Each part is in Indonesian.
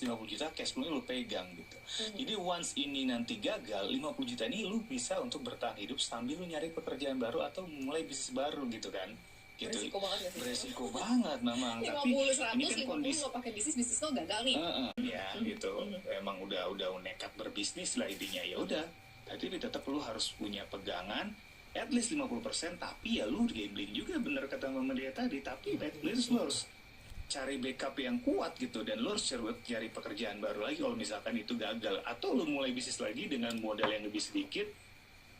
50 juta cash flow lu pegang gitu. Jadi once ini nanti gagal, 50 juta ini lu bisa untuk bertahan hidup sambil lu nyari pekerjaan baru atau mulai bisnis baru gitu kan. Gitu. Beresiko banget ya sih? Beresiko banget memang. 50, Tapi 100, ini kan 50 kondisi lo pakai bisnis lo gagal nih. ya gitu. Emang udah nekat berbisnis lah intinya. Ya udah. Tapi tetap lu harus punya pegangan at least 50%, tapi ya lu gambling juga, bener kata Mama dia tadi, tapi at least lu harus cari backup yang kuat gitu, dan lu harus cari pekerjaan baru lagi kalau misalkan itu gagal, atau lu mulai bisnis lagi dengan modal yang lebih sedikit,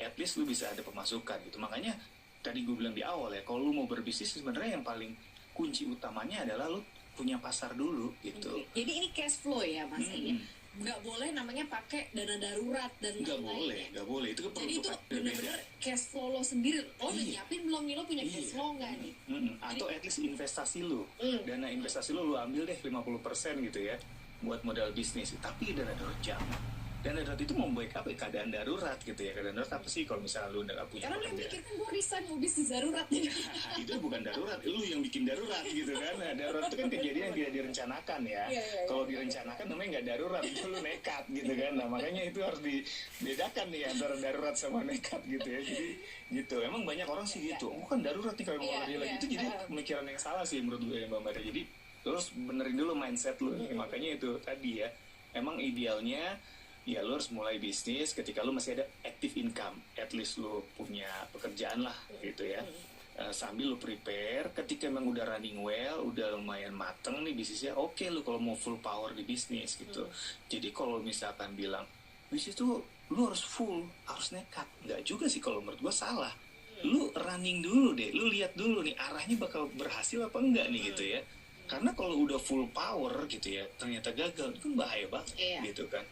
at least lu bisa ada pemasukan gitu. Makanya tadi gue bilang di awal ya, kalau lu mau berbisnis sebenarnya yang paling kunci utamanya adalah lu punya pasar dulu gitu. Jadi ini cash flow ya Mas ya. Nggak boleh namanya pakai dana darurat dan lain-lain. Nggak boleh. Itu jadi itu benar-benar cash flow lo sendiri. Lo udah nyiapin belum nih, lo punya cash flow nggak nih? Atau at least investasi lu. Dana investasi lu ambil deh 50% gitu ya buat modal bisnis. Tapi dana darurat jangan. Dana darurat itu membackup keadaan darurat gitu ya. Keadaan darurat apa sih kalau misalnya lu nggak punya karena pekerjaan? lu yang mikirkan gue resign mau bisnis darurat. Itu bukan darurat, lu yang bikin darurat gitu kan. Nah, darurat itu kan kejadian yang tidak direncanakan ya. Kalau direncanakan namanya nggak darurat, itu lu nekat gitu kan. Nah makanya itu harus dibedakan nih antara darurat sama nekat gitu ya. Jadi gitu, emang banyak orang sih gitu, oh kan darurat nih kalau mau lagi itu, jadi pemikiran yang salah sih menurut gue ya Mbak Mada. Jadi terus benerin dulu mindset lu nih. Makanya itu tadi ya, emang idealnya ya lu harus mulai bisnis ketika lu masih ada active income, at least lu punya pekerjaan lah gitu ya. Sambil lu prepare ketika emang udah running well, udah lumayan mateng nih bisnisnya, oke lu kalau mau full power di bisnis gitu. Jadi kalau misalkan bilang bisnis tuh lu harus full, harus nekat, nggak juga sih kalau menurut gua salah. Lu running dulu deh, lu lihat dulu nih arahnya bakal berhasil apa enggak nih gitu ya. Karena kalau udah full power gitu ya ternyata gagal, itu kan bahaya banget gitu kan.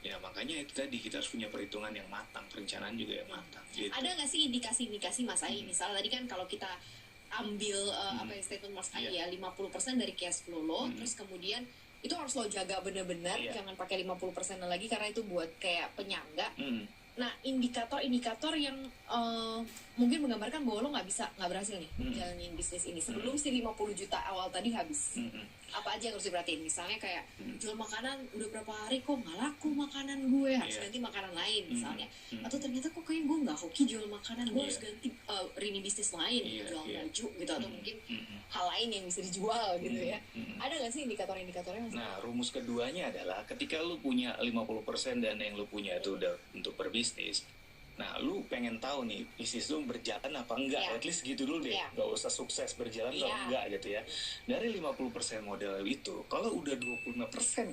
Ya makanya itu tadi kita harus punya perhitungan yang matang, perencanaan juga yang matang gitu. Ada nggak sih indikasi-indikasi Mas Ai? Misalnya tadi kan kalau kita ambil apa yang statement Mas Ai ya, 50% dari cash flow lo, terus kemudian itu harus lo jaga benar-benar, jangan pakai 50% lagi karena itu buat kayak penyangga. Nah, indikator-indikator yang mungkin menggambarkan bahwa lo nggak berhasil nih jalanin bisnis ini sebelum si 50 juta awal tadi habis. Apa aja yang harus diperhatiin? Misalnya kayak jual makanan udah berapa hari kok nggak laku makanan gue, harus ganti makanan lain misalnya. Atau ternyata kok kayak gue nggak hoki jual makanan, gue harus ganti rini bisnis lain, jual baju gitu, atau mungkin hal lain yang bisa dijual gitu ya. Ada nggak sih indikator-indikatornya? Nah, rumus keduanya adalah ketika lu punya 50% dana yang lu punya itu udah untuk berbisnis. Nah, lu pengen tahu nih bisnis lu berjalan apa enggak, at least gitu dulu deh. Gak usah sukses berjalan atau enggak gitu ya. Dari 50% modal itu, kalau udah 25%